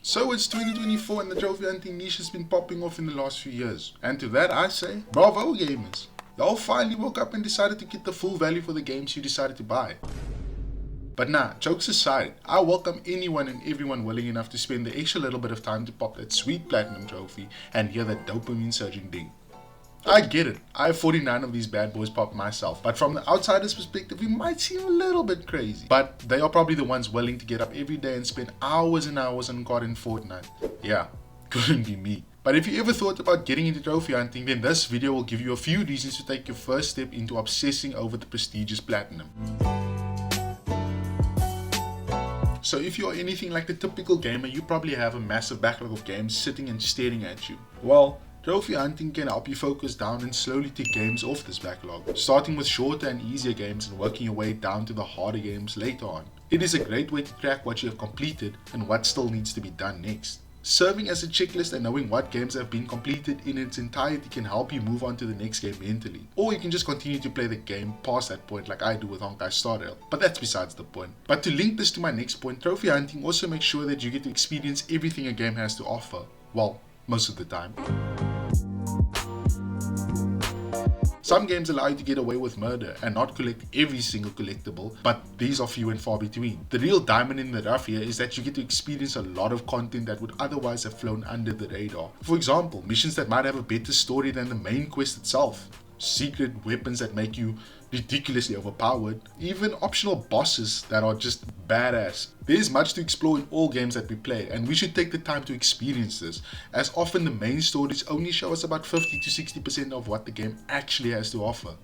So it's 2024 and the trophy hunting niche has been popping off in the last few years. And to that I say, bravo gamers. Y'all finally woke up and decided to get the full value for the games you decided to buy. But nah, jokes aside, I welcome anyone and everyone willing enough to spend the extra little bit of time to pop that sweet platinum trophy and hear that dopamine surging ding. I get it, I have 49 of these bad boys popped myself, but from the outsider's perspective we might seem a little bit crazy. But they are probably the ones willing to get up every day and spend hours and hours on God in Fortnite. Yeah, couldn't be me. But if you ever thought about getting into trophy hunting, then this video will give you a few reasons to take your first step into obsessing over the prestigious platinum. So if you are anything like the typical gamer, you probably have a massive backlog of games sitting and staring at you. Well, trophy hunting can help you focus down and slowly tick games off this backlog, starting with shorter and easier games and working your way down to the harder games later on. It is a great way to track what you have completed and what still needs to be done next. Serving as a checklist and knowing what games have been completed in its entirety can help you move on to the next game mentally. Or you can just continue to play the game past that point like I do with Honkai Star Rail, but that's besides the point. But to link this to my next point, trophy hunting also makes sure that you get to experience everything a game has to offer. Well, most of the time. Some games allow you to get away with murder and not collect every single collectible, but these are few and far between. The real diamond in the rough here is that you get to experience a lot of content that would otherwise have flown under the radar. For example, missions that might have a better story than the main quest itself, secret weapons that make you ridiculously overpowered, even optional bosses that are just badass. There is much to explore in all games that we play, and we should take the time to experience this, as often the main stories only show us about 50 to 60% of what the game actually has to offer.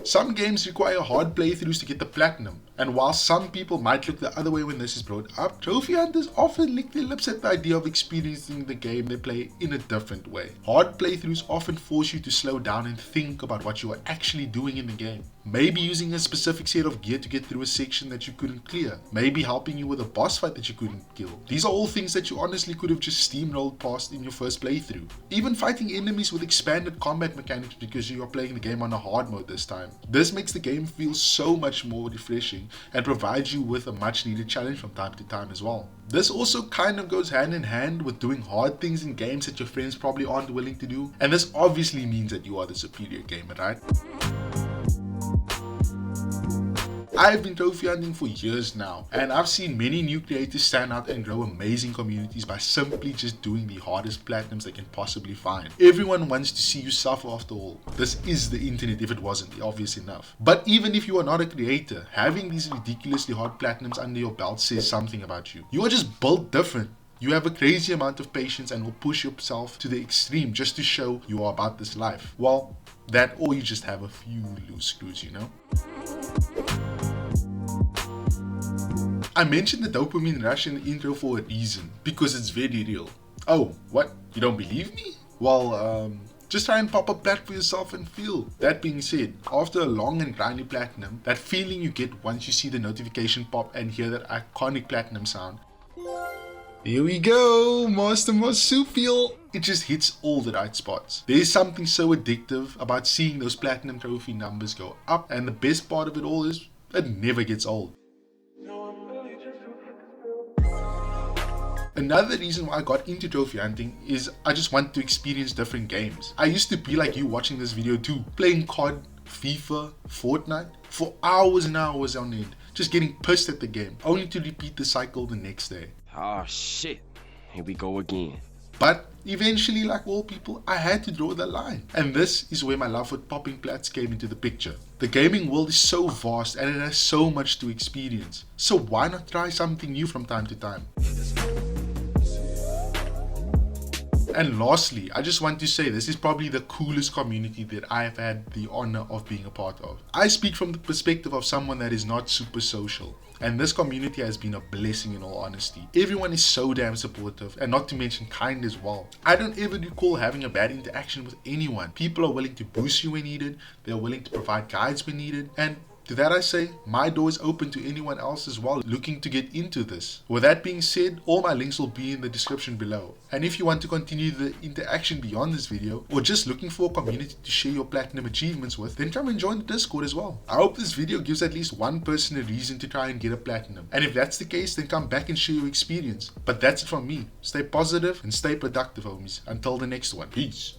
Some games require hard playthroughs to get the platinum, and while some people might look the other way when this is brought up, trophy hunters often lick their lips at the idea of experiencing the game they play in a different way. Hard playthroughs often force you to slow down and think about what you are actually doing in the game. Maybe using a specific set of gear to get through a section that you couldn't clear. Maybe helping you with a boss fight that you couldn't kill. These are all things that you honestly could have just steamrolled past in your first playthrough. Even fighting enemies with expanded combat mechanics because you are playing the game on a hard mode this time. This makes the game feel so much more refreshing and provides you with a much needed challenge from time to time as well. This also kind of goes hand in hand with doing hard things in games that your friends probably aren't willing to do, and this obviously means that you are the superior gamer, right? I've been trophy hunting for years now, and I've seen many new creators stand out and grow amazing communities by simply just doing the hardest platinums they can possibly find. Everyone wants to see you suffer after all. This is the internet if it wasn't obvious enough. But even if you are not a creator, having these ridiculously hard platinums under your belt says something about you. You are just built different. You have a crazy amount of patience and will push yourself to the extreme just to show you are about this life. Well, that or you just have a few loose screws, you know? I mentioned the dopamine rush in the intro for a reason, because it's very real. Oh, what? You don't believe me? Well, just try and pop a plat for yourself and feel. That being said, after a long and grindy platinum, that feeling you get once you see the notification pop and hear that iconic platinum sound. Here we go, Master Marsupial. It just hits all the right spots. There's something so addictive about seeing those platinum trophy numbers go up, and the best part of it all is it never gets old. Another reason why I got into trophy hunting is I just want to experience different games. I used to be like you watching this video too, playing COD, FIFA, Fortnite for hours and hours on end, just getting pissed at the game, only to repeat the cycle the next day. Oh shit, here we go again. But eventually, like all people, I had to draw the line. And this is where my love for popping plats came into the picture. The gaming world is so vast and it has so much to experience. So why not try something new from time to time? And lastly, I just want to say this is probably the coolest community that I have had the honor of being a part of. I speak from the perspective of someone that is not super social, and this community has been a blessing in all honesty. Everyone is so damn supportive, and not to mention kind as well. I don't ever recall having a bad interaction with anyone. People are willing to boost you when needed, they are willing to provide guides when needed, and To that I say, my door is open to anyone else as well looking to get into this. With that being said, all my links will be in the description below. And if you want to continue the interaction beyond this video, or just looking for a community to share your platinum achievements with, then come and join the Discord as well. I hope this video gives at least one person a reason to try and get a platinum. And if that's the case, then come back and share your experience. But that's it from me. Stay positive and stay productive, homies. Until the next one. Peace.